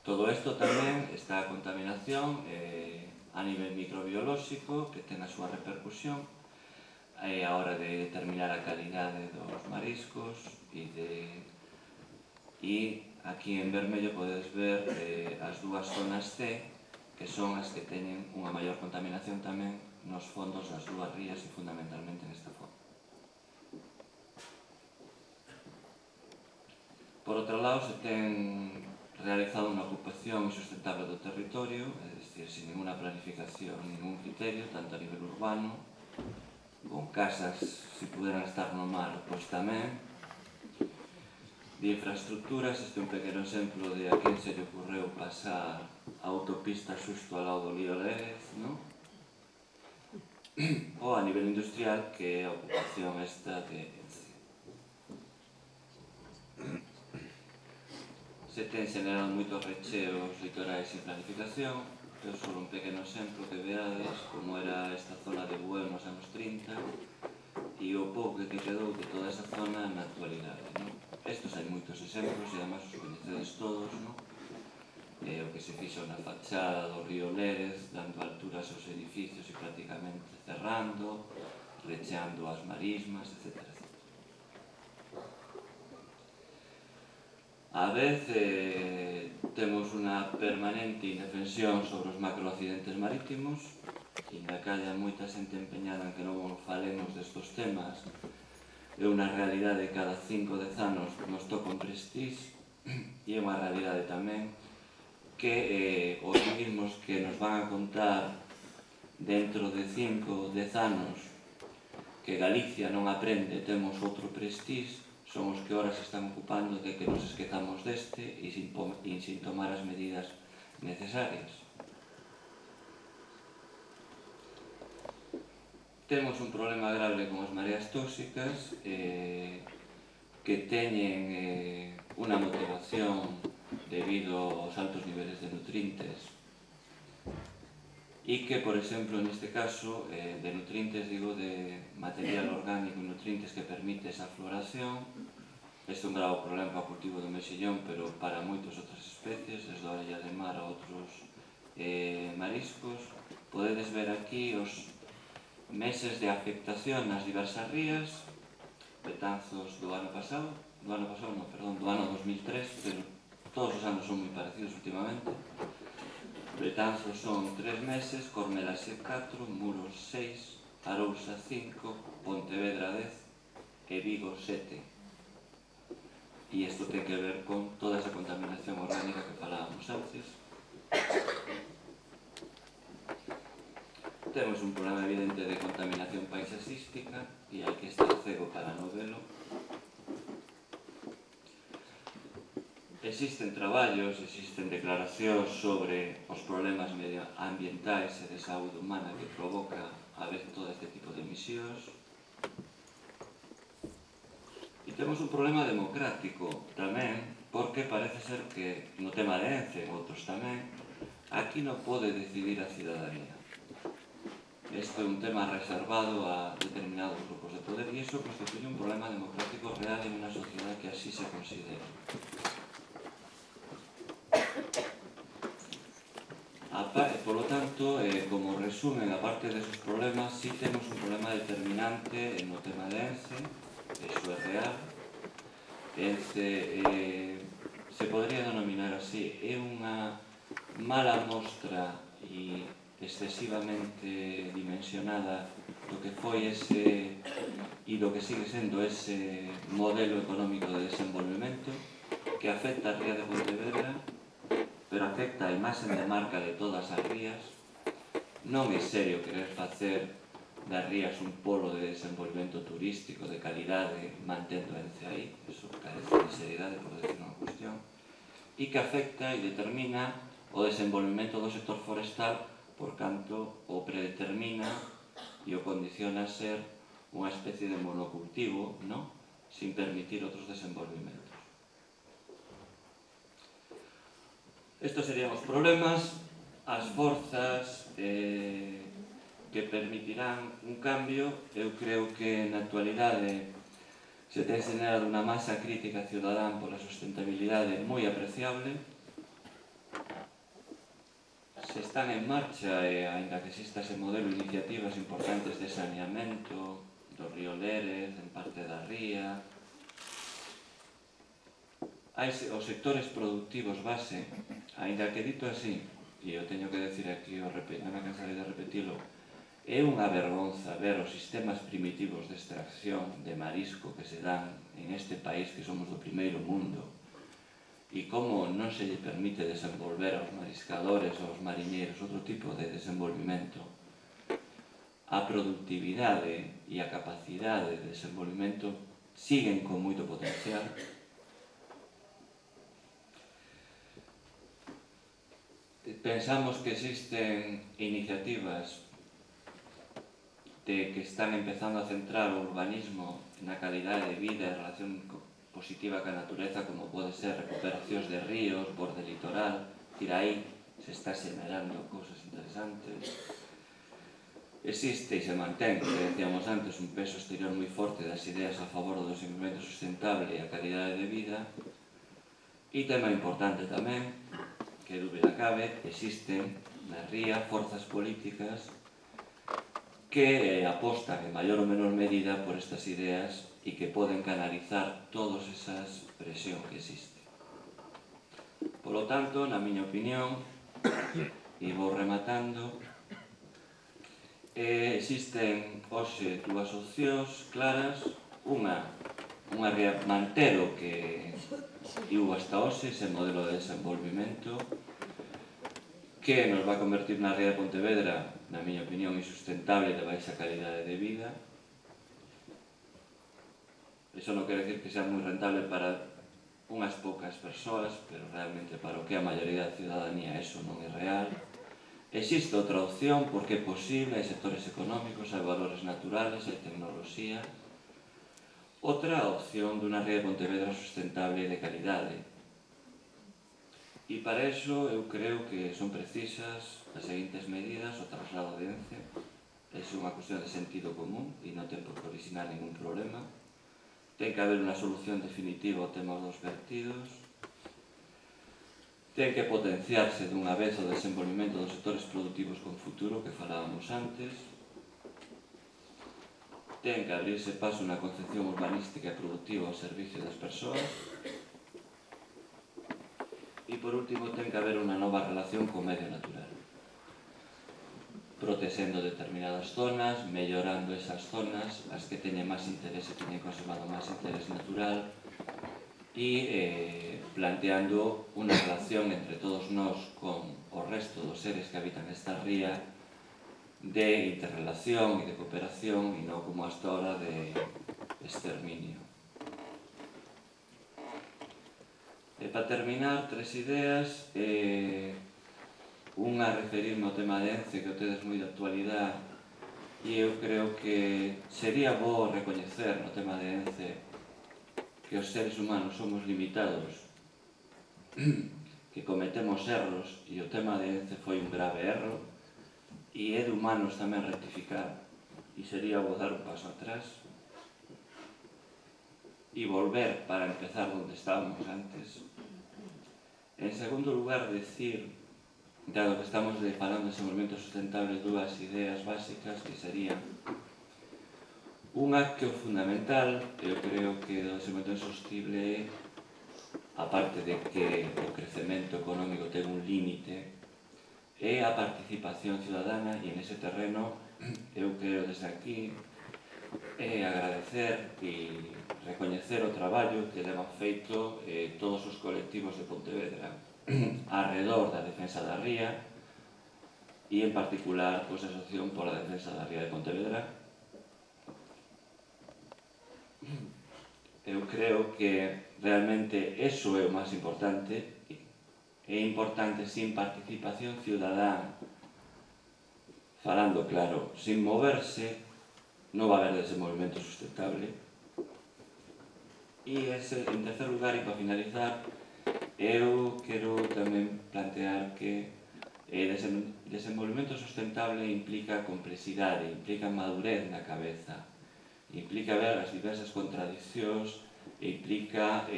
Todo isto tamén está a contaminación a nivel microbiolóxico, que ten a súa repercusión a hora de determinar a calidade dos mariscos e aquí en vermello podedes ver as dúas zonas C, que son as que teñen unha maior contaminación tamén nos fondos das dúas rías e fundamentalmente nesta zona. Por outro lado, se ten realizado unha ocupación insustentable do territorio, é dicir, sin ninguna planificación, ningún criterio, tanto a nivel urbano, con casas, se puderan estar no mar, pois tamén. De infraestructuras, este é un pequeno exemplo de a quen se lle ocurreu pasar a autopista xusto ao lado do río Lérez, non? Ou a nivel industrial, que é a ocupación esta de se ten xenerado moitos recheos litorais sin planificación. Eu só un pequeno exemplo que veades como era esta zona de Bueu nos anos 30 e o pouco que quedou de toda esa zona na actualidade. Estos hai moitos exemplos e además os coñecedes todos, o que se fixo na fachada do río Lérez, dando alturas aos edificios e prácticamente cerrando, recheando as marismas, etc. A vez, temos unha permanente indefensión sobre os macroaccidentes marítimos, e na calle moita xente empeñada en que non falemos destos temas. É unha realidade que cada 5 ou 10 anos nos toca un Prestige, e é unha realidade tamén que os mismos que nos van a contar dentro de 5 ou 10 anos que Galicia non aprende, temos outro Prestige, son os que ahora se están ocupando de que nos esquezamos deste e sin tomar as medidas necesarias. Temos un problema grave con as mareas tóxicas que teñen unha motivación debido aos altos niveles de nutrientes e que, por exemplo, neste caso, de nutrientes, digo, de material orgánico e nutrientes que permite esa floración. Este é un grave problema para o cultivo do mexillón, pero para moitas outras especies, desde a orella de mar a outros mariscos. Podedes ver aquí os meses de afectación nas diversas rías, Betanzos do ano 2003, pero todos os anos son moi parecidos últimamente. Betanzos son 3 meses, Cormelas 4, Muros 6, Arousa 5, Pontevedra 10 e Vigo 7. E isto ten que ver con toda esa contaminación orgánica que falábamos antes. Temos un problema evidente de contaminación paisaxística e hai que estar cego para non velo. Existen traballos, existen declaracións sobre os problemas medioambientais e de saúde humana que provoca a vez todo este tipo de emisións. E temos un problema democrático tamén, porque parece ser que no tema de ENCE, outros tamén, aquí non pode decidir a cidadanía. Este é un tema reservado a determinados grupos de poder e iso constituye un problema democrático real en unha sociedade que así se considera. Por lo tanto, como resumen, aparte desos problemas, sí temos un problema determinante no tema de ENCE, iso é real. ENCE se podría denominar así, é unha mala mostra e excesivamente dimensionada do que foi ese e do que sigue sendo ese modelo económico de desenvolvemento que afecta a ría de Pontevedra, pero afecta a imaxe de marca de todas as rías. Non é serio querer facer das rías un polo de desenvolvemento turístico de calidade mantendo ENCE aí, iso carece de seriedade, por decir unha cuestión, e que afecta e determina o desenvolvemento do sector forestal, por canto o predetermina e o condiciona a ser unha especie de monocultivo, sin permitir outros desenvolvimentos. Estos serían os problemas, as forzas que permitirán un cambio. Eu creo que na actualidade se ten xenerado unha masa crítica ciudadán pola sustentabilidade moi apreciable. se están en marcha e, aínda que exista ese modelo, iniciativas importantes de saneamento do río Lérez, en parte da ría. Hai os sectores productivos base, aínda que dito así, e eu teño que decir aquí, non me cansarei de repetilo, é unha vergonza ver os sistemas primitivos de extracción de marisco que se dan en este país, que somos do primeiro mundo, e como non se lle permite desenvolver aos mariscadores ou aos mariñeiros outro tipo de desenvolvimento. A productividade e a capacidade de desenvolvimento siguen con moito potencial. Pensamos que existen iniciativas que están empezando a centrar o urbanismo na calidade de vida e relación positiva ca natureza, como pode ser recuperacións de ríos, borde litoral, aí se está xenerando cousas interesantes. Existe e se mantén, como decíamos antes, un peso exterior moi forte das ideas a favor do desenvolvemento sustentable e a calidade de vida. E tema importante tamén, que dúbida cabe, existen na ría forzas políticas que apostan en maior ou menor medida por estas ideas e que poden canalizar todas esas presións que existen. Por lo tanto, na miña opinión, e vou rematando, existen hoxe dúas opcións claras. Unha ría, manter o que hubo hasta hoxe, ese modelo de desenvolvimento, que nos va a convertir na ría de Pontevedra, na miña opinión, insustentable e de baixa calidade de vida. Iso non quere decir que sea moi rentable para unhas poucas persoas, pero realmente para o que a maioría da ciudadanía eso non é real. Existe outra opción porque é posible, hai sectores económicos, hai valores naturales, hai tecnoloxía. Outra opción dunha ría de Pontevedra sustentable e de calidade. E para iso eu creo que son precisas as seguintes medidas: o traslado de Ence. É unha cuestión de sentido común e non ten por que orixinar ningún problema. Ten que haber unha solución definitiva ao tema dos vertidos. Ten que potenciarse dunha vez o desenvolvemento dos sectores productivos con futuro, que falábamos antes. Ten que abrirse paso na concepción urbanística e productiva ao servicio das persoas. E, por último, ten que haber unha nova relación co medio natural, protexendo determinadas zonas, mellorando esas zonas, as que teñen máis interese, teñen conservado máis interés natural, e planteando unha relación entre todos nós con o resto dos seres que habitan esta ría de interrelación e de cooperación, e non como hasta ahora de exterminio. E para terminar, tres ideas. Unha, referirme ao tema de Ence, que o tedes moi de actualidade, e eu creo que sería bo recoñecer no tema de Ence que os seres humanos somos limitados, que cometemos erros, e o tema de Ence foi un grave erro, e é de humanos tamén rectificar, e sería bo dar un paso atrás e volver para empezar onde estábamos antes. En segundo lugar, decir, dado que estamos falando de desenvolvemento sustentable, dúas ideas básicas que serían unha, que o fundamental, eu creo que o desenvolvemento sostible, aparte de que o crecemento económico ten un límite, é a participación ciudadana, e en ese terreno eu quero desde aquí agradecer e recoñecer o traballo que levan feito todos os colectivos de Pontevedra arredor da defensa da ría, e en particular a Asociación pola Defensa da Ría de Pontevedra. Eu creo que realmente eso é o máis importante. É importante sin participación ciudadana, falando claro, sin moverse non va a haber desenvolvemento sustentable. E en tercer lugar, e para finalizar, eu quero tamén plantear que desenvolvemento sustentable implica complexidade, implica madurez na cabeza, implica ver as diversas contradicións e implica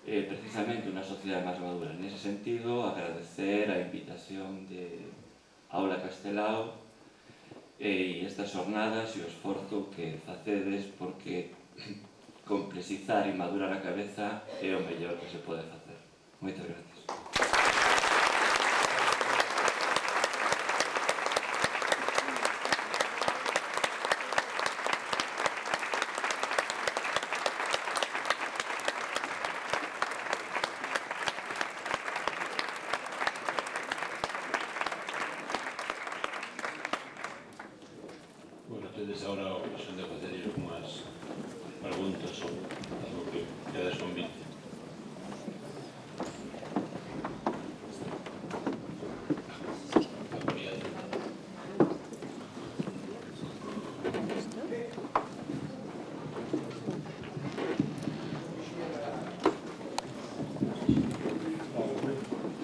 precisamente unha sociedade máis madura. Nese sentido, agradecer a invitación ocasión de Aula Castelao e estas jornadas e o esforzo que facedes, porque complexizar e madurar a cabeza é o mellor que se pode facer. Moitas gracias. Bueno, tedes agora a ocasión de facer unhas preguntas sobre algo que quedas convite.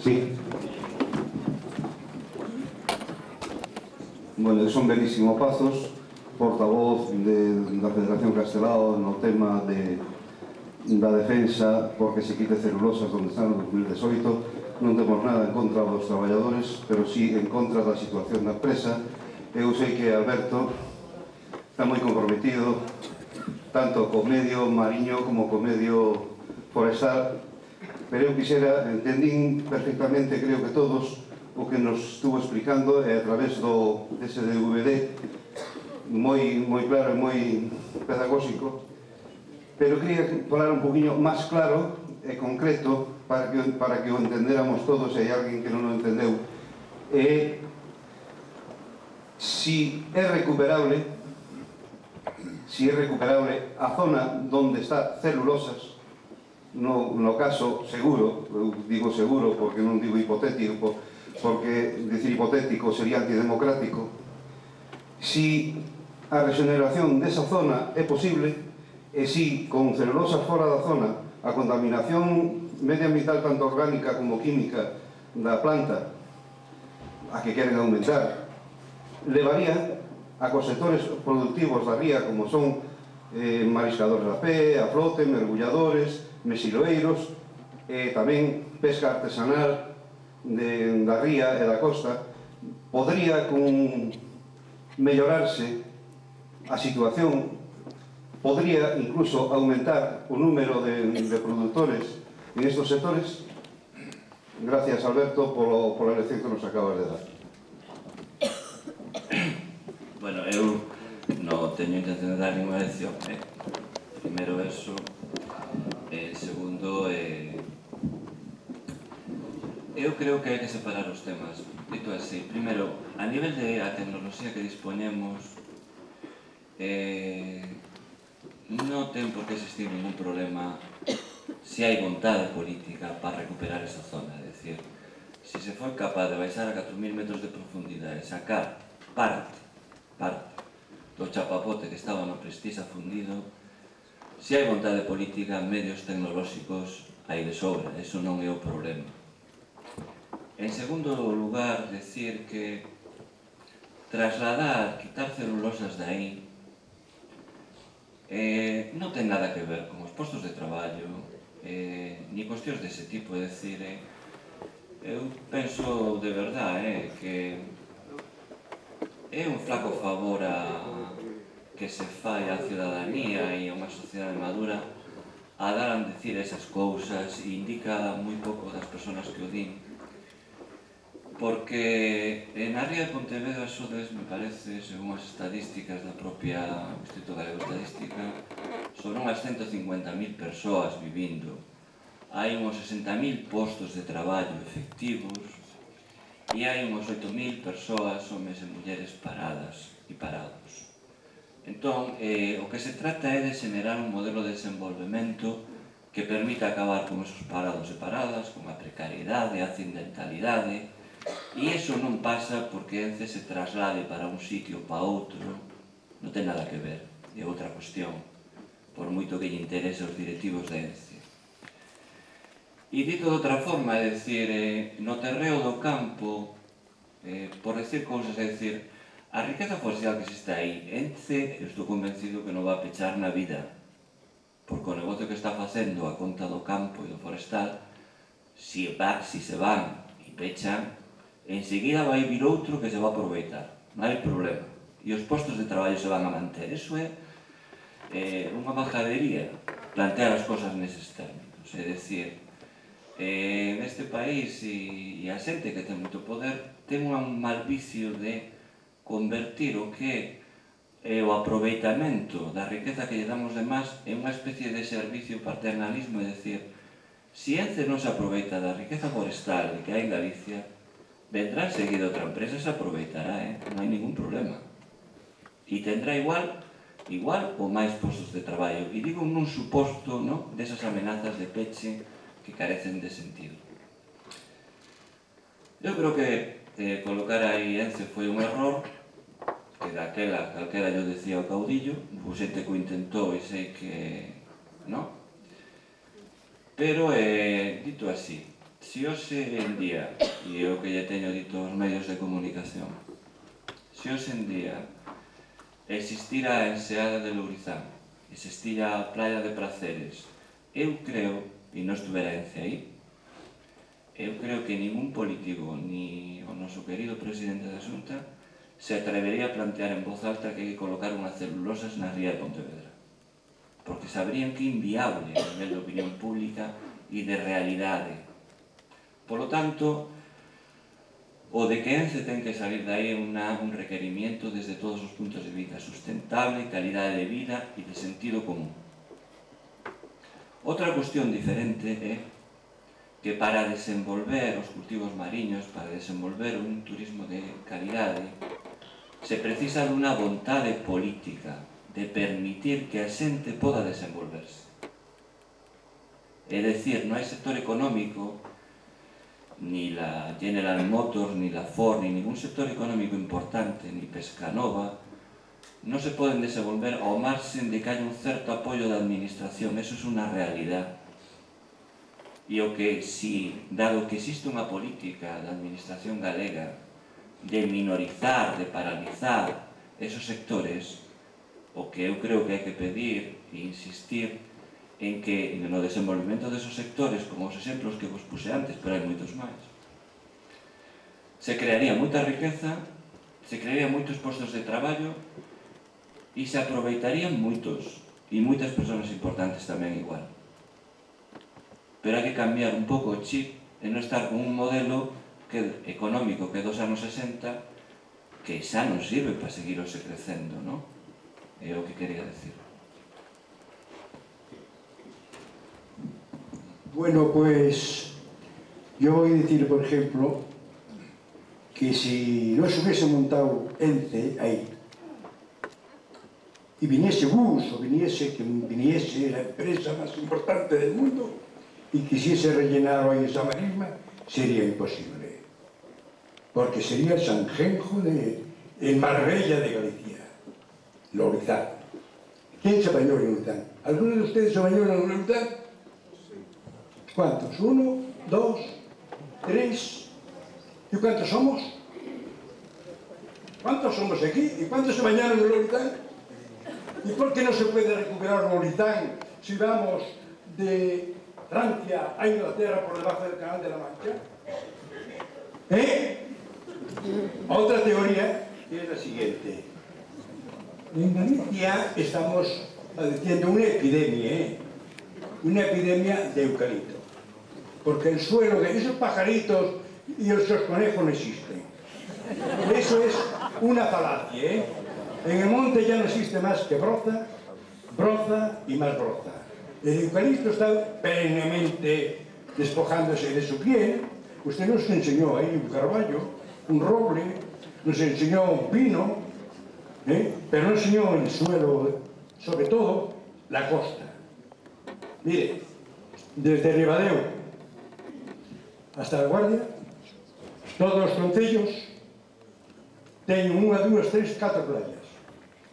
Sí. Bueno, son Benísimo Pazos, portavoz da Federación Castelao no tema da defensa porque se quite celulosas onde están no 2018. Non temos nada en contra dos traballadores, pero sí en contra da situación da empresa. Eu sei que Alberto está moi comprometido tanto co medio mariño como co medio forestal, pero eu quixera, entendín perfectamente, creo que todos, o que nos estuvo explicando a través dese DVD moi claro e moi pedagóxico, pero quería falar un poquinho máis claro e concreto para que o entendéramos todos, e hai alguén que non o entendeu. Si é recuperable a zona onde está celulosas, no caso seguro, eu digo seguro porque non digo hipotético, porque decir hipotético sería antidemocrático, si a regeneración desa zona é posible, e si con celulosas fora da zona a contaminación medioambiental tanto orgánica como química da planta a que queren aumentar levaría a cos sectores productivos da ría como son mariscadores da pé, a flote, mergulladores, mesiloeiros e tamén pesca artesanal da ría e da costa, podría mellorarse a situación, podría incluso aumentar o número de productores en estos sectores. Gracias, Alberto, pola lección que nos acabas de dar. Bueno, eu non teño intención de dar ninguna lección, Primeiro eso, segundo, eu creo que hai que separar os temas. Dito así, primeiro, a nivel de a tecnoloxía que disponemos, non ten por que existir ningún problema se hai vontade política para recuperar esa zona. É dicir, se se foi capaz de baixar a 4.000 metros de profundidade e sacar parte do chapapote que estaba no Prestisa fundido, se hai vontade política, medios tecnolóxicos hai de sobra, eso non é o problema. En segundo lugar, decir que trasladar, quitar celulosas de aí non ten nada que ver con os postos de traballo ni cuestións dese tipo. É dicir, eu penso de verdade que é un flaco favor que se fai á ciudadanía e a unha sociedade madura a dar a decir esas cousas, e indica moi pouco das persoas que o din, porque na ría de Pontevedra sodes, me parece, según as estadísticas da propia Instituto Galego de Estadística, sobre unhas 150.000 persoas vivindo. Hai uns 60.000 postos de traballo efectivos e hai uns 8.000 persoas, homes e mulleres, paradas e parados. Entón, o que se trata é de xenerar un modelo de desenvolvemento que permita acabar con esos parados e paradas, con a precariedade, a accidentalidade, e iso non pasa porque Ence se traslade para un sitio ou para outro, non ten nada que ver, é outra cuestión, por moito que lle interese aos directivos de Ence. E dito de outra forma, é dicir, no terreo do campo, por decir cousas, é dicir, a riqueza forestal que existe aí, Ence, estou convencido que non va a pechar na vida, porque o negocio que está facendo a conta do campo e do forestal, si se van e pechan, enseguida vai vir outro que se va a aproveitar, non hai problema, e os postos de traballo se van a manter. Iso é unha majadería, plantear as cosas neses términos, é dicir, neste país e a xente que ten moito poder ten un mal vicio de convertir o que é o aproveitamento da riqueza que lle damos de máis en unha especie de servicio paternalismo, é dicir, se Ence non se aproveita da riqueza forestal que hai en Galicia, vendrá enseguida outra empresa e se aproveitará, non hai ningún problema. E tendrá igual ou máis postos de traballo. E digo nun suposto desas amenazas de peche que carecen de sentido. Eu creo que colocar aí Ence foi un error, que daquela calquera yo decía o caudillo, o xente que o intentou e sei que non. Pero, dito así, se hoxe en día, e é o que lle teño dito aos medios de comunicación, se hoxe en día existira a enseada de Lourizán, existira a playa de Praceres, eu creo, e non estuvera Ence aí, eu creo que ningún político, ni o noso querido presidente da Xunta, se atrevería a plantear en voz alta que hai que colocar unhas celulosas na ría de Pontevedra. Porque sabrían que é inviable a nivel de opinión pública e de realidade. Por lo tanto, o de que Ence ten que salir de aí un requerimiento desde todos os puntos de vista sustentable, calidade de vida e de sentido común. Outra cuestión diferente é que para desenvolver os cultivos mariños, para desenvolver un turismo de calidade, se precisa dunha vontade política de permitir que a xente poda desenvolverse. É dicir, non hai sector económico, ni la General Motors, ni la Ford, ni ningún sector económico importante, ni Pescanova, non se poden desenvolver ao marxen de que hai un certo apoio da administración. Eso é unha realidade. E o que, dado que existe unha política da administración galega de minorizar, de paralizar esos sectores, o que eu creo que hai que pedir e insistir en que no desenvolvemento desos sectores, como os exemplos que vos puse antes, pero hai moitos máis, se crearía moita riqueza, se crearía moitos postos de traballo e se aproveitarían moitos, e moitas persoas importantes tamén igual. Pero hai que cambiar un pouco o chip e non estar con un modelo económico que dos anos 60 que xa non sirve para seguirose crecendo, non? É o que quería decir. Bueno, pues yo voy a decir, por ejemplo, que si no se hubiese montado Ence ahí y viniese Bus o viniese la empresa más importante del mundo y quisiese rellenar hoy esa marisma, sería imposible. Porque sería el Sanjenjo de Marbella de Galicia, Lourizán. ¿Quién se bañó en Lourizán? ¿Alguno de ustedes se bañó en Lourizán? ¿Cuántos? ¿1, 2, 3? ¿Y cuántos somos? ¿Cuántos somos aquí? ¿Y cuántos se bañaron en Lourizán? ¿Y por qué no se puede recuperar Lourizán si vamos de Francia a Inglaterra por debajo del Canal de la Mancha? Otra teoría es la siguiente. En Galicia estamos padeciendo una epidemia de eucalipto. Porque el suelo de esos pajaritos y esos conejos no existen. Eso es una falacia, En el monte ya no existe más que broza, broza y más broza. El eucalipto está perennemente despojándose de su piel. Usted nos enseñó ahí un carballo, un roble, nos enseñó un pino, pero no enseñó el suelo, sobre todo la costa. Mire, desde Ribadeo hasta La Guardia, todos os concellos teñen 1, 2, 3, 4 playas.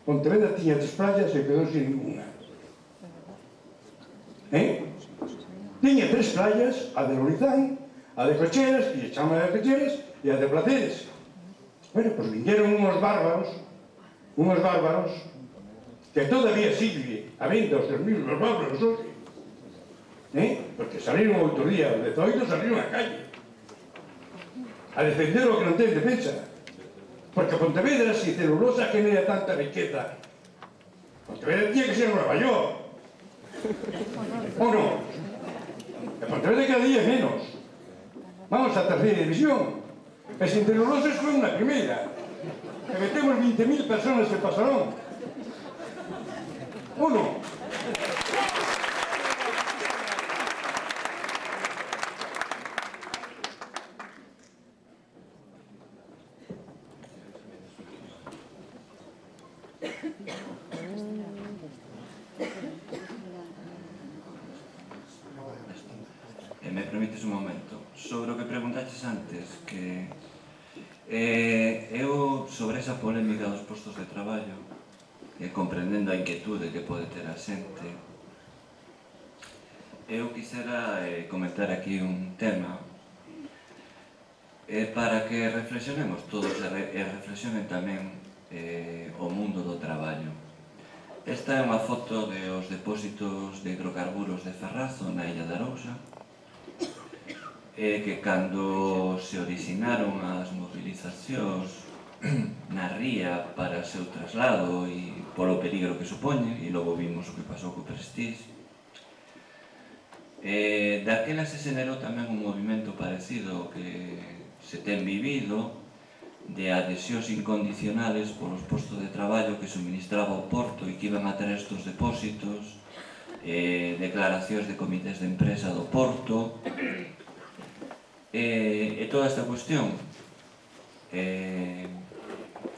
Pontevedra tiña 3 playas e quedou sin ninguna. Tiña 3 playas, a de Lourizán, a de Cocheras, e chama de Cocheras, e a de Placeres. Bueno, pues vinieron unos bárbaros, que todavía sigue habiendo os mismos bárbaros hoxe, porque salieron outro día, o 18 salieron á calle, a defender o que non ten defensa. Porque Pontevedra, si celulosa genera tanta riqueza, Pontevedra tiene que ser Nueva York. ¿O no? De Pontevedra cada día menos. Vamos a tercera división. E sin celulosa fue una primera. Que metemos 20.000 personas en Pasarón. ¿O no? Me permites un momento. Sobre o que preguntaches antes, que eu sobre esa polémica dos postos de traballo, comprendendo a inquietude que pode ter a xente, eu quisera comentar aquí un tema para que reflexionemos todos e reflexionen tamén o mundo do traballo. Esta é unha foto dos depósitos de hidrocarburos de Ferrazo na Illa de Arousa, que cando se originaron as movilizacións na ría para o seu traslado e polo peligro que supoñe, e logo vimos o que pasou co Prestige, daquela se xenerou tamén un movimento parecido que se ten vivido de adhesións incondicionales polos postos de traballo que suministraba o Porto e que iban a ter estos depósitos, declaracións de comités de empresa do Porto, e toda esta cuestión.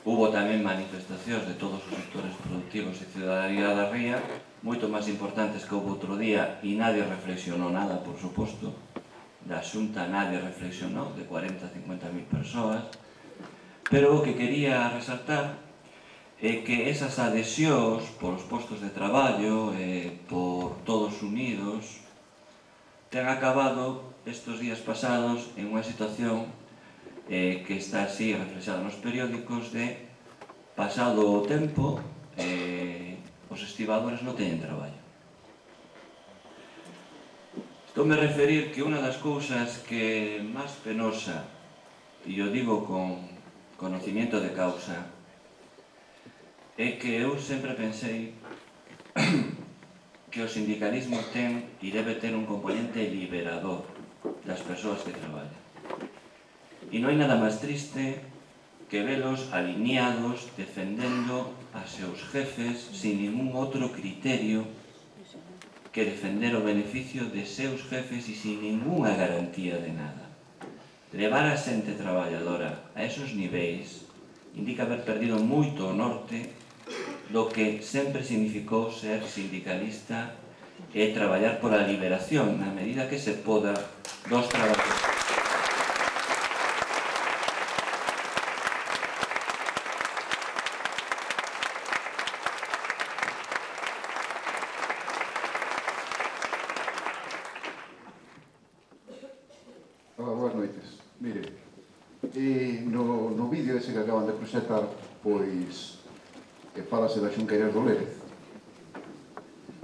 Hubo tamén manifestacións de todos os sectores productivos e ciudadanía da ría, moito máis importantes que houve outro día, e nadie reflexionou nada, por suposto. Da Xunta nadie reflexionou, de 40 a 50.000 persoas. Pero o que quería resaltar é que esas adhesións polos postos de traballo, por todos unidos, ten acabado estes días pasados en unha situación que está así reflexada nos periódicos de pasado o tempo os estibadores non teñen traballo. Estoume a referir que unha das cousas que máis penosa, e o digo con conocimiento de causa, é que eu sempre pensei que o sindicalismo ten e debe ter un componente liberador das persoas que traballan. E non hai nada máis triste que velos alineados defendendo a seus jefes sin ningún outro criterio que defender o beneficio de seus jefes e sin ninguna garantía de nada. Levar a xente traballadora a esos niveis indica haber perdido moito o norte do que sempre significou ser sindicalista e traballar pola liberación na medida que se poda dos traballadores. Boas noites. Mire, no vídeo ese que acaban de presentar, pois, falase das xunqueiras do Lérez.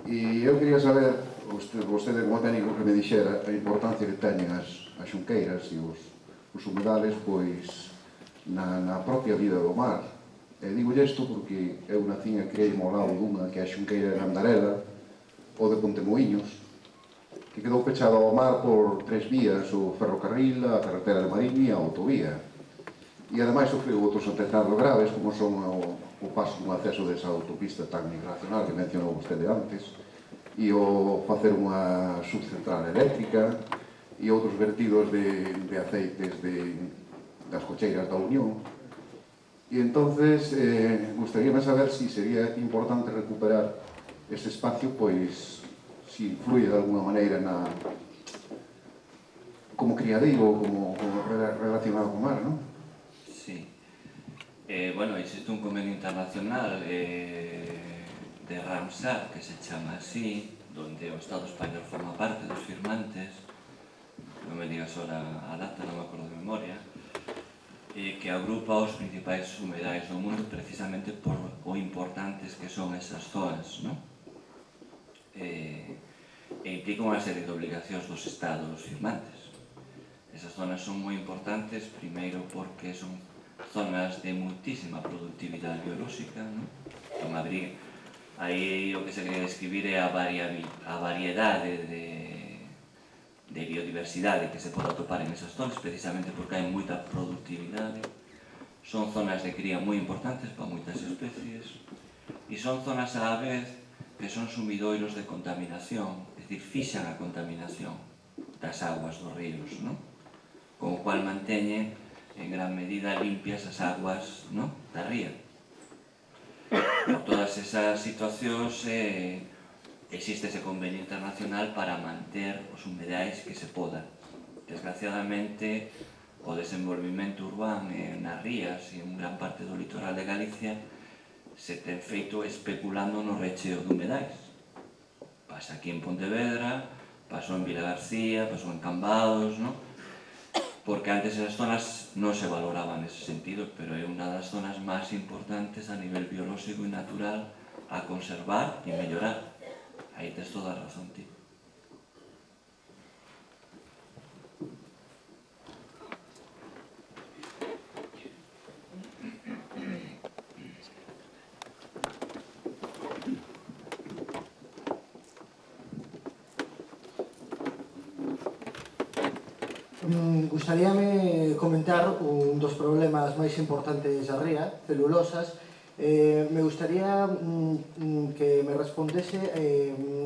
E eu quería saber, vostede como técnico que me dixera, a importancia que teñen as xunqueiras e os humedales, pois, na propia vida do mar. E digo isto porque eu nacín e criei ao lado dunha que é a xunqueira de Gandarela, ou de Pontemoinhos, que quedou pechado ao mar por 3 vías, o ferrocarril, a carretera de Marín e a autovía. E ademais sofreu outros atentados graves, como son o paso dun acceso desa autopista tan migracional que mencionou vostede antes, e o facer unha subcentral eléctrica, e outros vertidos de aceites das cocheiras da Unión. E entonces, gustaríame saber si sería importante recuperar ese espacio, pois, si influye de alguna maneira como criadeiro, como relacionado co mar, non? Sí. Bueno, existe un convenio internacional de Ramsar, que se chama así, donde o Estado español forma parte dos firmantes, non me digas ahora a data, non me acordo de memoria, que agrupa os principais humedais do mundo precisamente por o importantes que son esas zonas, non? E implica unha serie de obligacións dos estados firmantes. Esas zonas son moi importantes, primeiro porque son zonas de muitísima productividade biolóxica, non? Aí o que se quería describir é a variedade de biodiversidade que se pode atopar en esas zonas, precisamente porque hai moita productividade. Son zonas de cría moi importantes para moitas especies e son zonas á vez que son sumidoiros de contaminación, é dicir, fixan a contaminación das aguas dos ríos, non? Con o cual manteñen en gran medida limpias as aguas, non? Da ría. Por todas esas situacións existe ese convenio internacional para manter os humedais que se poda. Desgraciadamente, o desenvolvimento urbano nas rías e en gran parte do litoral de Galicia se ten feito especulando no recheo de humedais. Pasa aquí en Pontevedra, pasou en Vilagarcía, pasou en Cambados, non? Porque antes esas zonas non se valoraban nese sentido, pero é unha das zonas máis importantes a nivel biolóxico e natural a conservar e mellorar. Aí tes toda a razón, ti. Gustaríame comentar un dos problemas máis importantes da ría, celulosas. Me gustaría que me respondese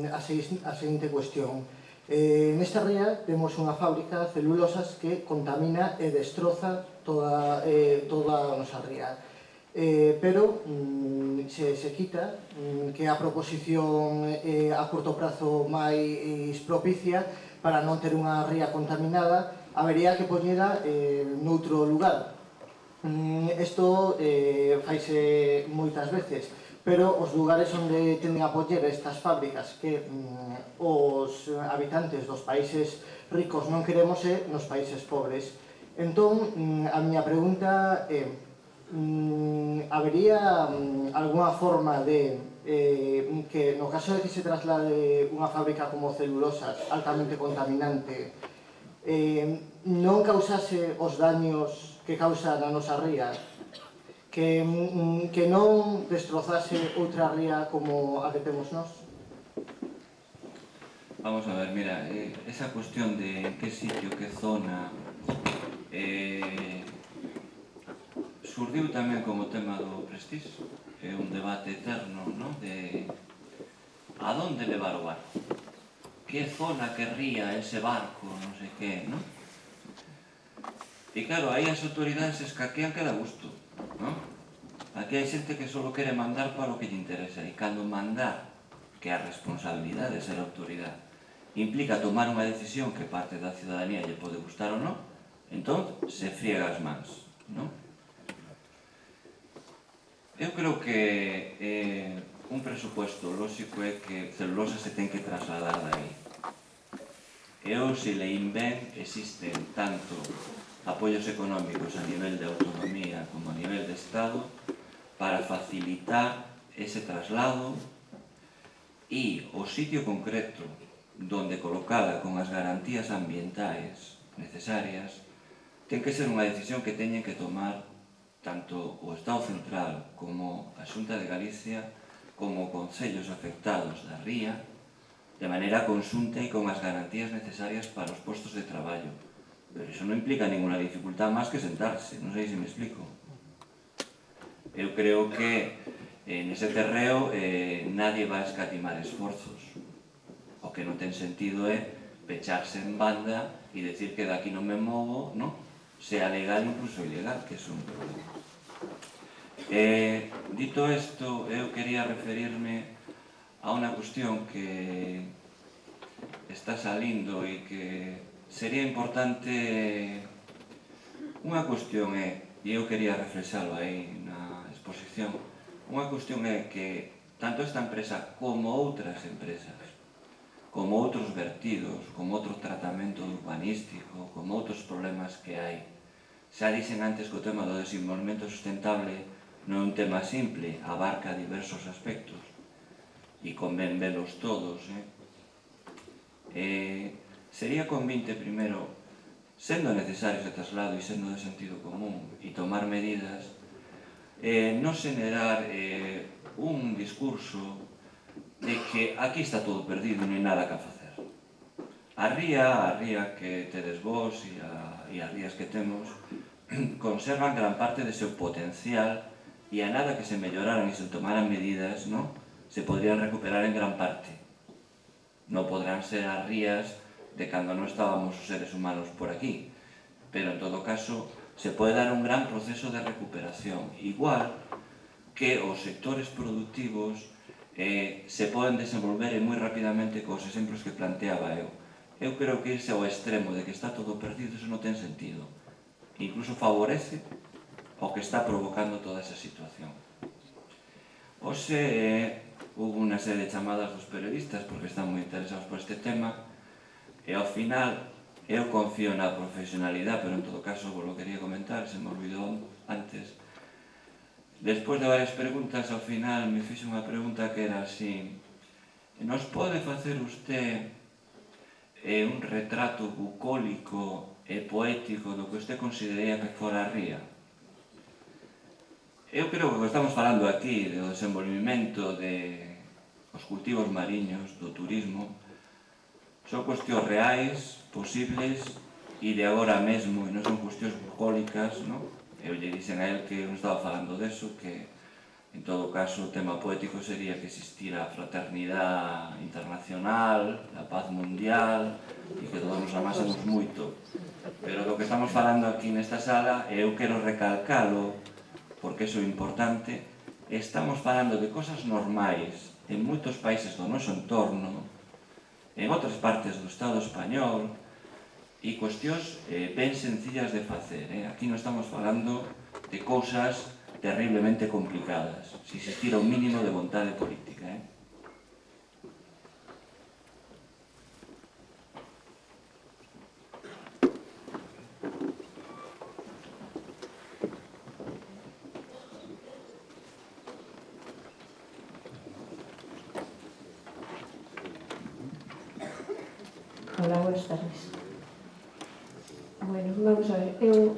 a seguinte cuestión. Nesta ría temos unha fábrica de celulosas que contamina e destroza toda a nosa ría. Pero se quita que a proposición a curto prazo máis propicia para non ter unha ría contaminada, habería que poñela noutro lugar. Isto faise moitas veces, pero os lugares onde tenden a poñer estas fábricas que os habitantes dos países ricos non queremos é nos países pobres. Entón, a miña pregunta é: habería alguna forma de que no caso de que se traslade unha fábrica como celulosas altamente contaminante non causase os daños que causa na nosa ría, que non destrozase outra ría como a que temos nós? Vamos a ver, mira, esa cuestión de en que sitio, que zona, surdiu tamén como tema do Prestige. É un debate eterno, non? De a donde levar o barco? Que zona querría ese barco, non sei que, non? E claro, aí as autoridades escaquean que dá gusto, non? Aquí hai xente que só quere mandar para o que lle interesa, e cando mandar, que a responsabilidade de ser autoridade, implica tomar unha decisión que parte da ciudadanía lle pode gustar ou non, entón se friega as mans, non? Eu creo que un presupuesto lóxico é que celulosa se ten que trasladar de aí. Eu, se leín ben, existen tanto apoios económicos a nivel de autonomía como a nivel de Estado para facilitar ese traslado, e o sitio concreto donde colocada con as garantías ambientais necesarias ten que ser unha decisión que teñen que tomar tanto o Estado Central como a Xunta de Galicia como concellos afectados da ría, de maneira conxunta e con as garantías necesarias para os postos de traballo. Pero iso non implica ninguna dificultad máis que sentarse, non sei se me explico. Eu creo que nese terreo nadie va a escatimar esforzos. O que non ten sentido é pecharse en banda e decir que daqui non me movo, non? Sea legal incluso ilegal, que é un problema. Dito isto, eu quería referirme a unha cuestión que está salindo e que sería importante. Unha cuestión é, e eu quería reflexalo aí na exposición, unha cuestión é que tanto esta empresa como outras empresas, como outros vertidos, como outro tratamento urbanístico, como outros problemas que hai, xa dixen antes que o tema do desenvolvemento sustentable non é un tema simple, abarca diversos aspectos e convén velos todos. Sería convinte, primeiro, sendo necesario ese traslado e sendo de sentido común e tomar medidas, non xenerar un discurso de que aquí está todo perdido e non hai nada que facer. A ría que tedes vos e as rías que temos conservan gran parte de seu potencial e a nada que se melloraran e se tomaran medidas, se podrían recuperar en gran parte. Non podrán ser as rías de cando non estábamos os seres humanos por aquí, pero en todo caso se pode dar un gran proceso de recuperación, igual que os sectores productivos se poden desenvolver moi rapidamente cos exemplos que planteaba eu. Eu creo que irse ao extremo de que está todo perdido, eso non ten sentido. Incluso favorece o que está provocando toda esa situación. Hoxe houve unha serie de chamadas dos periodistas porque están moi interesados por este tema e ao final eu confío na profesionalidade, pero en todo caso vos lo quería comentar, se me olvidou antes. Despois de varias preguntas, ao final me fixe unha pregunta que era así: nos pode facer usted un retrato bucólico e poético do que usted consideraría que fora a ría? Eu creo que o que estamos falando aquí do desenvolvimento dos cultivos mariños, do turismo, son cuestións reais, posibles e de agora mesmo, e non son cuestións bucólicas, non? Eu lle dixen a él que non estaba falando deso, que en todo caso o tema poético sería que existira a fraternidade internacional, a paz mundial e que todos nos amásemos moito. Pero do que estamos falando aquí nesta sala, e eu quero recalcalo porque iso é importante, estamos falando de cosas normais en moitos países do noso entorno, en outras partes do Estado español, e cuestións ben sencillas de facer. Aquí non estamos falando de cousas terriblemente complicadas, se existira un mínimo de vontade política. Hola, buenas tardes. Bueno, vamos a ver, eu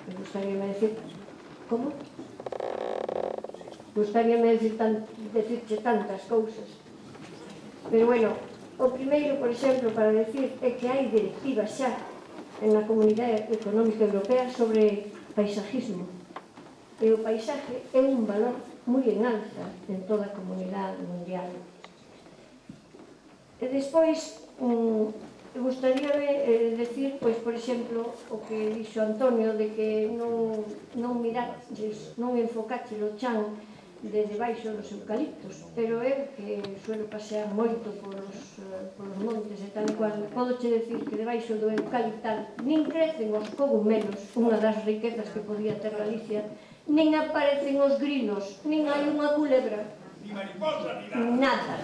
me gustaría decir... Como? Gustaríame decirche tantas cousas. Pero bueno, o primeiro, por exemplo, para decir é que hai directivas xa en a Comunidade Económica Europea sobre paisajismo. E o paisaje é un valor moi en alza en toda a comunidade mundial. E despois, gustaríame decir, pois, por exemplo, o que dixo Antonio de que non miraches, non enfocaches o chan de debaixo dos eucaliptos, pero eu que suelo pasear moito polos montes e tal e cual, podoche decir que debaixo do eucaliptal nin crecen os cogumelos, unha das riquezas que podía ter Galicia, nin aparecen os grilos, nin hai unha culebra, Ni mariposa, ni nada.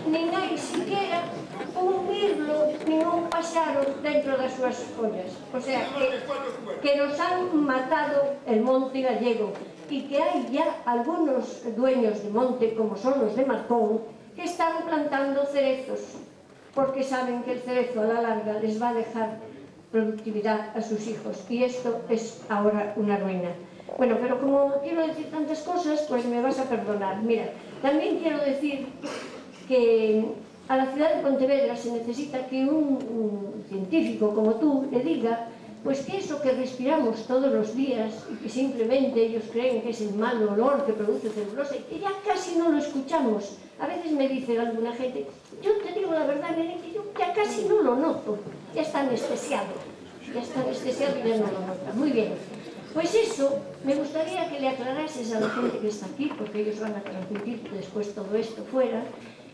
Nin hai siquiera un mirlo, nin un paxaro dentro das súas follas. O sea, que nos han matado el monte gallego e que hai ya algunos dueños de monte, como son los de Marcón, que están plantando cerezos, porque saben que el cerezo a la larga les va a dejar productividad a sus hijos, y esto es ahora una ruina. Bueno, pero como quiero decir tantas cosas, pues me vas a perdonar. Mira, también quiero decir que a la ciudad de Pontevedra se necesita que un científico como tú le diga pues que eso que respiramos todos los días y que simplemente ellos creen que es el mal olor que produce celulosa y que ya casi no lo escuchamos. A veces me dice alguna gente, yo te digo la verdad, que yo ya casi no lo noto, ya está anestesiado y ya no lo nota. Muy bien. Pues eso, me gustaría que le aclarases a la gente que está aquí, porque ellos van a transmitir después todo esto fuera,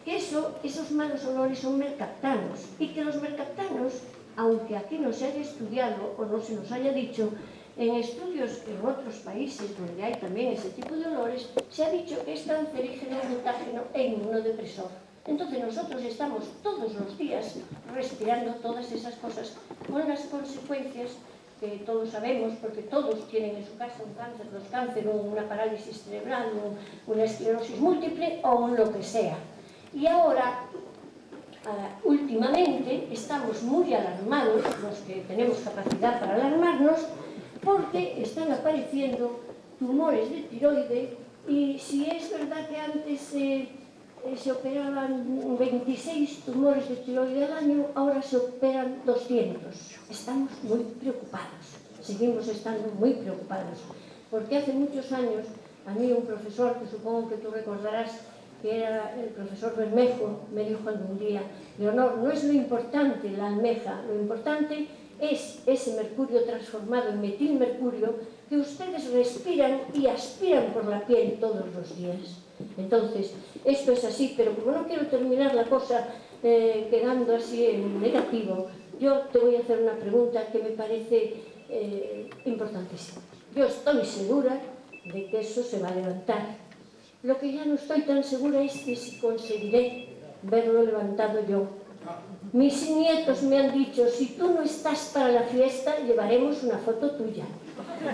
que esos malos olores son mercaptanos, y que los mercaptanos, aunque aquí no se haya estudiado o no se nos haya dicho, en estudios en otros países donde hay también ese tipo de olores, se ha dicho que es cancerígeno, mutágeno e inmunodepresor. Entonces nosotros estamos todos los días respirando todas esas cosas con las consecuencias que todos sabemos, porque todos tienen en su casa un cáncer, dos cánceres, una parálisis cerebral, una esclerosis múltiple o un lo que sea. Y ahora, últimamente estamos muy alarmados, los que tenemos capacidad para alarmarnos, porque están apareciendo tumores de tiroide y si es verdad que antes se operaban 26 tumores de tiroide al año, ahora se operan 200. Estamos muy preocupados, seguimos estando muy preocupados, porque hace muchos años a mí un profesor, que supongo que tú recordarás, que era el profesor Bermejo, me dijo un día: Leonor, no es lo importante la almeja, lo importante es ese mercurio transformado en metilmercurio que ustedes respiran y aspiran por la piel todos los días. Entonces, esto es así, pero como no quiero terminar la cosa quedando así en negativo, yo te voy a hacer una pregunta que me parece importantísima. Yo estoy segura de que eso se va a levantar. Lo que ya no estoy tan segura es de si conseguiré verlo levantado yo. Mis nietos me han dicho: si tú no estás para la fiesta, llevaremos una foto tuya.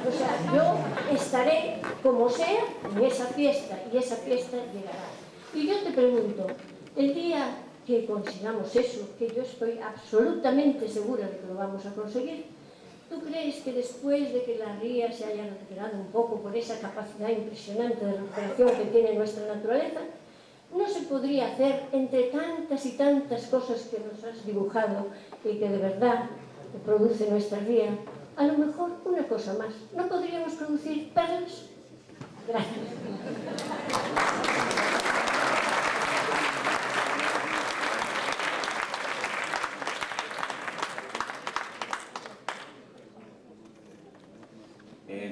O sea, yo estaré como sea en esa fiesta y esa fiesta llegará. Y yo te pregunto, el día que consigamos eso, que yo estoy absolutamente segura de que lo vamos a conseguir, ¿tú crees que después de que la ría se haya recuperado un poco por esa capacidad impresionante de recuperación que tiene nuestra naturaleza, no se podría hacer, entre tantas y tantas cosas que nos has dibujado y que de verdad produce nuestra ría, a lo mejor una cosa más? ¿No podríamos producir perlas? Gracias.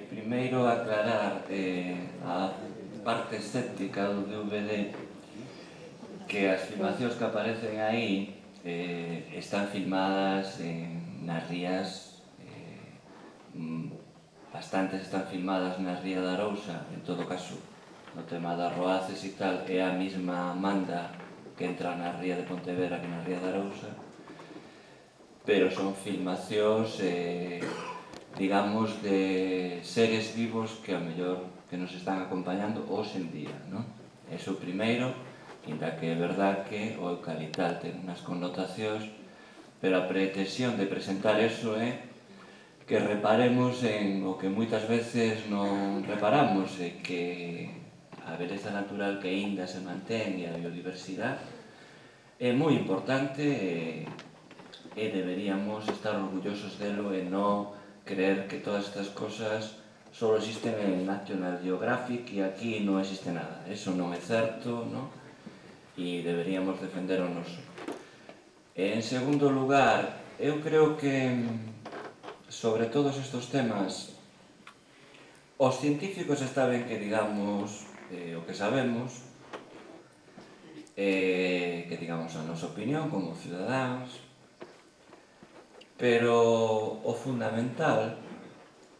Primeiro aclarar a parte escéptica do DVD que as filmacións que aparecen aí están filmadas nas rías, bastantes están filmadas na ría da Arousa, en todo caso no tema das roaces e tal, é a mesma manda que entra na ría de Pontevedra que na ría da Arousa, pero son filmacións digamos, de seres vivos que ao mellor que nos están acompañando hoxe en día, non? Eso primeiro, ainda que é verdad que o eucaliptal ten unhas connotacións, pero a pretensión de presentar eso é que reparemos en o que moitas veces non reparamos, e que a beleza natural que aínda se mantén e a biodiversidade é moi importante e deberíamos estar orgullosos delo e non creer que todas estas cosas só existen en National Geographic e aquí non existe nada. Eso non é certo, non? E deberíamos defender o noso. En segundo lugar, eu creo que sobre todos estes temas os científicos está ben que digamos o que sabemos, que digamos a nosa opinión como cidadáns, pero o fundamental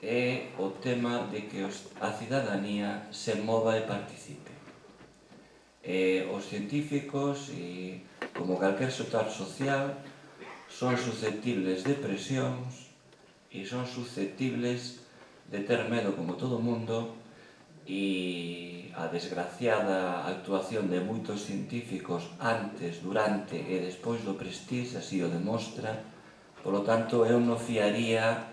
é o tema de que a cidadanía se mova e participe. Os científicos, como calquer sector social, son susceptibles de presións e son susceptibles de ter medo como todo o mundo, e a desgraciada actuación de moitos científicos antes, durante e despois do Prestige así o demostra. Polo tanto, eu non fiaría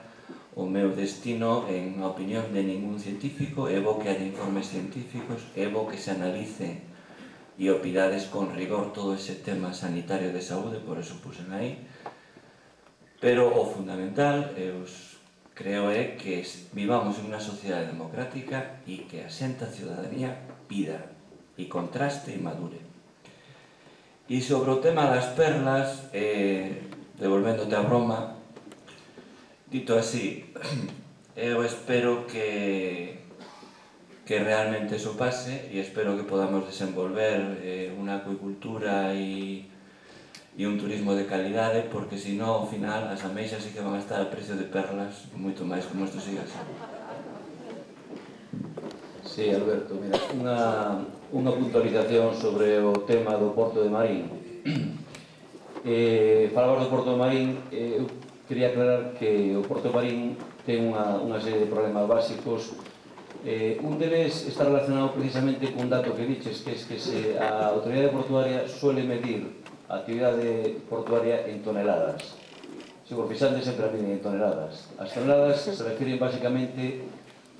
o meu destino en a opinión de ningún científico. É bo que haya informes científicos, é bo que se analice e opidades con rigor todo ese tema sanitario de saúde, por eso pusen aí. Pero o fundamental, eu creo, é que vivamos en unha sociedade democrática e que a xente, a ciudadanía, pida e contraste e madure. E sobre o tema das perlas, devolvéndote a broma, dito así, eu espero que realmente eso pase e espero que podamos desenvolver unha acuicultura e un turismo de calidade, porque se non, ao final, as ameixas sí que van a estar a precio de perlas moito máis como isto siga así. Sí, Alberto, mira, unha puntualización sobre o tema do Porto de Marín. Falabas do Porto de Marín, eu quería aclarar que o Porto de Marín ten unha serie de problemas básicos. Un deles está relacionado precisamente cun dato que diches, que é que a autoridade portuaria suele medir a actividade portuaria en toneladas. Se por fixante sempre a miden en toneladas. As toneladas se refiren basicamente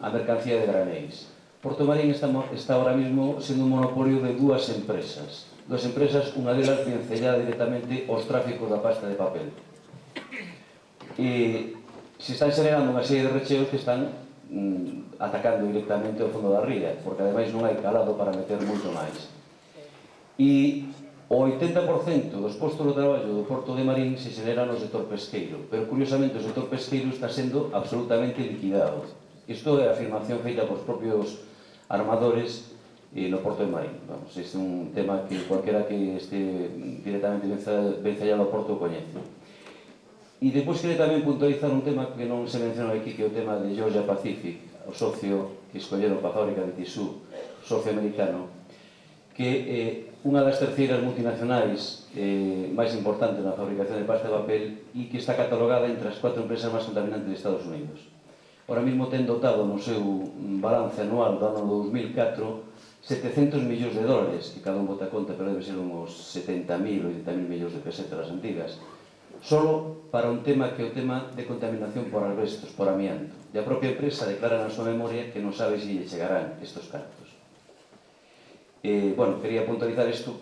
a mercancía de granéis. Porto Marín está ahora mismo sendo un monopolio de dúas empresas. Dúas empresas, unha delas vencellada directamente aos tráficos da pasta de papel. E se están xenerando unha serie de recheos que están atacando directamente ao fondo da ría, porque ademais non hai calado para meter moito máis. E o 80% dos postos de traballo do Porto de Marín se xeneran no sector pesqueiro, pero curiosamente o sector pesqueiro está sendo absolutamente liquidado. Isto é a afirmación feita por propios armadores no Porto de Marín. Vamos, este é un tema que cualquiera que este directamente vencellado ao Porto coñece. E depois queria tamén puntualizar un tema que non se menciona aquí, que é o tema de Georgia Pacific, o socio que escolleron para a fábrica de tisú, socio americano, que é unha das terceiras multinacionais máis importantes na fabricación de pasta de papel e que está catalogada entre as 4 empresas máis contaminantes de Estados Unidos. Ahora mesmo ten dotado no seu balance anual do ano 2004 $700 millóns, que cada un bota conta, pero debe ser uns 70.000 ou 80.000 millóns de pesetas antigas, solo para un tema que é o tema de contaminación por asbestos, por amianto. E a propia empresa declara na súa memoria que non sabe se lle chegarán estes cartos. Bueno, quería puntualizar isto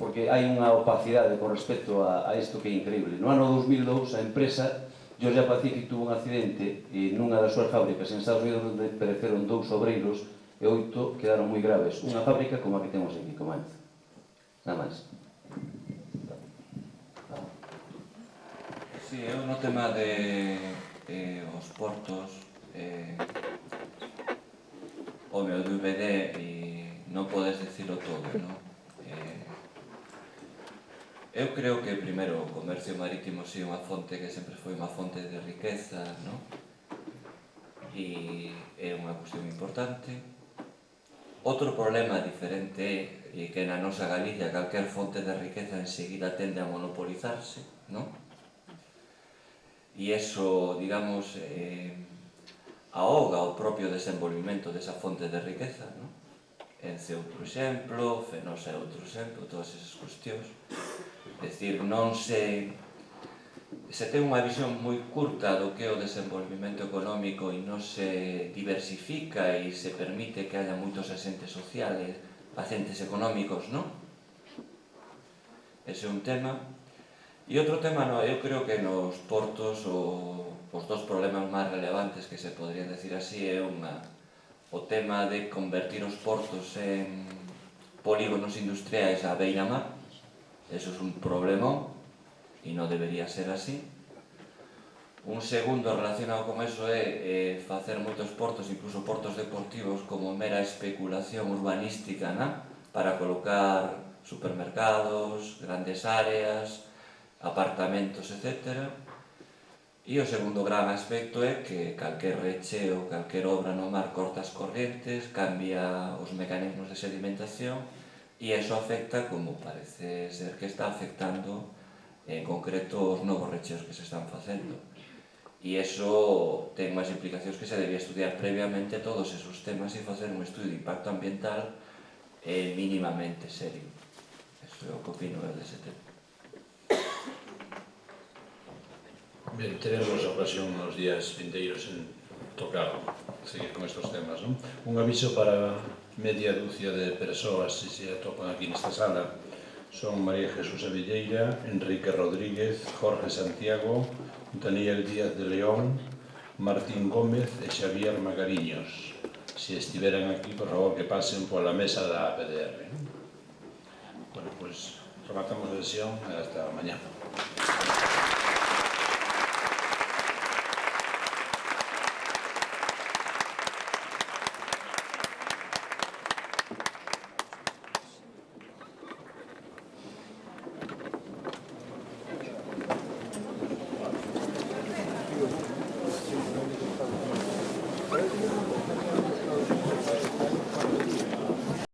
porque hai unha opacidade con respecto a isto que é increíble. No ano 2002, a empresa Georgia Pacific tuvo un accidente nunha das súas fábricas en Estados Unidos onde pereceron 2 obreiros e 8 quedaron moi graves. Unha fábrica como a que temos aquí, Comanza. Nada máis. Sí, eu no tema de os portos, o meu DVD e non podes dicilo todo, non? Eu creo que, primeiro, o comercio marítimo é unha fonte que sempre foi unha fonte de riqueza, non? E é unha cuestión importante. Outro problema diferente é que na nosa Galicia calquer fonte de riqueza enseguida tende a monopolizarse, non? E iso, digamos, ahoga o propio desenvolvimento desa fonte de riqueza, non? Ence outro exemplo, Fenosa é outro exemplo, todas esas cuestións. É dicir, non se ten unha visión moi curta do que é o desenvolvimento económico e non se diversifica e se permite que haya moitos asentes sociales, agentes económicos, non? Ese é un tema. E outro tema, eu creo que nos portos os dos problemas máis relevantes que se podrían decir así é o tema de convertir os portos en polígonos industriais á beira-mar. Eso é un problemón e non debería ser así. Un segundo relacionado con eso é facer moitos portos, incluso portos deportivos, como mera especulación urbanística, para colocar supermercados, grandes áreas, apartamentos, etc. E o segundo gran aspecto é que calquer recheo, calquer obra no mar corta as corrientes, cambia os mecanismos de sedimentación e iso afecta, como parece ser que está afectando en concreto os novos recheos que se están facendo. E iso ten máis implicacións que se debía estudiar previamente todos esos temas e facer un estudio de impacto ambiental mínimamente serio. Eso é o que opino dese tema. Ben, teremos a ocasión nos días vindeiros en tocar, seguir con estes temas, non? Un aviso para media dúcia de persoas que se atopan aquí nesta sala. Son María Jesús Avilleira, Enrique Rodríguez, Jorge Santiago, Daniel Díaz de León, Martín Gómez e Xavier Magariños. Se estiveran aquí, por favor, que pasen pola mesa da APDR. Bueno, pois, rematamos a sesión e hasta mañá.